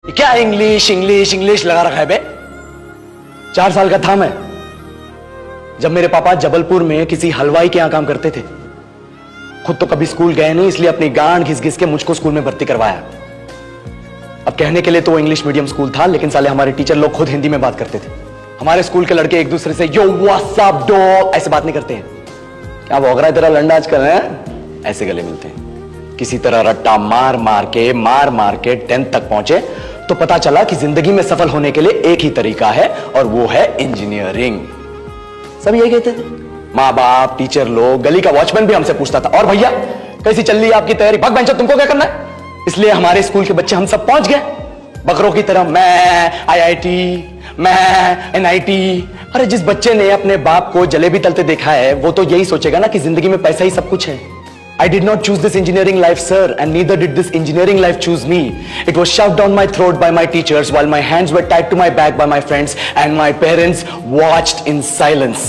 क्या English English English लगा रखा है बे? 4 साल का था मैं जब मेरे पापा जबलपुर में किसी हलवाई के यहां काम करते थे। खुद तो कभी स्कूल गए नहीं, इसलिए अपनी गांड घिस घिस के मुझको स्कूल में भर्ती करवाया। अब कहने के लिए तो इंग्लिश मीडियम स्कूल था, लेकिन साले हमारे टीचर लोग खुद हिंदी में बात करते थे। हमारे स्कूल के लड़के एक दूसरे से यो व्हाट्स अप डॉग ऐसे बात नहीं करते हैं। क्या भौंक रहा है तेरा लंडा आजकल है? ऐसे गले मिलते हैं। किसी तरह रट्टा मार मार के 10th तक पहुंचे तो पता चला कि जिंदगी में सफल होने के लिए एक ही तरीका है और वो है इंजीनियरिंग। सब यही कहते थे, माँ बाप, टीचर लोग, गली का वॉचमैन भी हमसे पूछता था, और भैया कैसी चल रही है आपकी तैयारी? भाग बेंचर, तुमको क्या करना है? इसलिए हमारे स्कूल के बच्चे हम सब पहुंच गए बकरों की तरह, मैं IIT, मैं NIT। अरे जिस बच्चे ने अपने बाप को जलेबी तलते देखा है वो तो यही सोचेगा ना कि जिंदगी में पैसा ही सब कुछ है। I did not choose this engineering life, sir, and neither did this engineering life choose me. It was shoved down my throat by my teachers while my hands were tied to my back by my friends and my parents watched in silence.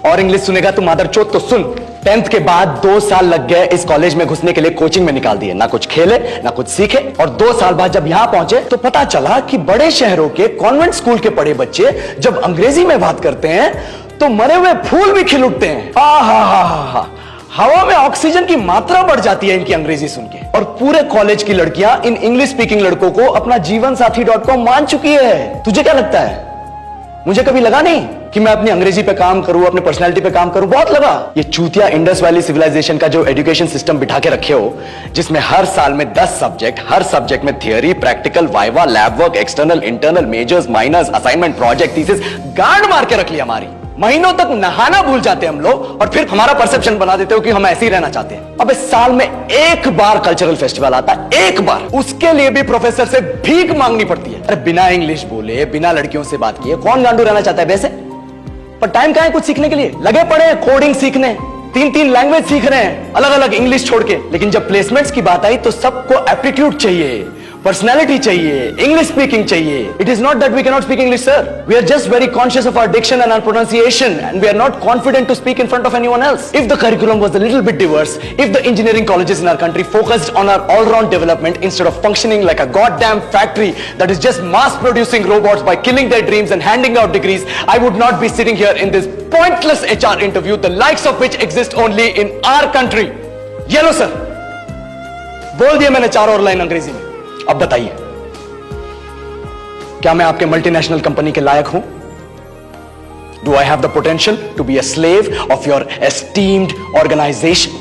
और English सुनेगा तो मादरचोद तो सुन। 10th के बाद 2 साल लग गए इस कॉलेज में घुसने के लिए, कोचिंग में निकाल दिए। ना कुछ खेले ना कुछ सीखे, और 2 साल बाद जब यहां पहुंचे तो पता चला कि बड़े शहरों के कॉन्वेंट स्कूल के पढ़े बच्चे जब अंग्रेजी में बात करते हैं तो मरे हुए फूल भी खिल उठते हैं। हा हवा में ऑक्सीजन की मात्रा बढ़ जाती है इनकी अंग्रेजी सुन के। और पूरे कॉलेज की लड़कियां इन इंग्लिश स्पीकिंग लड़कों को अपना जीवन साथी.com मान चुकी है। तुझे क्या लगता है? मुझे कभी लगा नहीं कि मैं अपनी अंग्रेजी पे काम करूं, अपनी पर्सनालिटी पे काम करूं। बहुत लगा। ये चूतिया इंडस वैली सिविलाइजेशन का जो एजुकेशन सिस्टम बिठा के रखे हो, जिसमें हर साल में 10 सब्जेक्ट, हर सब्जेक्ट में theory, practical, viva, lab work, external, internal, majors, minors, assignment, project, thesis, गांड मार के रख ली हमारी। महीनों तक नहाना भूल जाते हम लोग, और फिर हमारा परसेप्शन बना देते हो कि हम ऐसे ही रहना चाहते हैं। अब इस साल में एक बार कल्चरल फेस्टिवल आता है, एक बार, उसके लिए भी प्रोफेसर से भीख मांगनी पड़ती है। अरे बिना इंग्लिश बोले, बिना लड़कियों से बात किए कौन गांडू रहना चाहता है वैसे? पर टाइम कहां है कुछ सीखने के लिए? लगे पड़े हैं कोडिंग सीखने, 3 लैंग्वेज सीख रहे हैं अलग अलग इंग्लिश छोड़ के। लेकिन जब प्लेसमेंट्स की बात आई तो सबको एप्टीट्यूड चाहिए, पर्सनैलिटी चाहिए, इंग्लिश स्पीकिंग चाहिए। It is not that we can not speak English, sir. We are just very conscious of our diction and our pronunciation, and we are not confident to speak in front of anyone else. If the curriculum was a little bit diverse, if the engineering colleges in our country focused on our all round development instead of functioning like a goddamn factory that is just mass producing robots by killing their dreams and handing out degrees, I would not be sitting here in this pointless HR interview, the likes of which exist only in our country. ये लो sir, बोल दिया मैंने 4 और line अंग्रेजी में। अब बताइए, क्या मैं आपके मल्टीनेशनल कंपनी के लायक हूं? Do I have the potential to be a slave of your esteemed organization?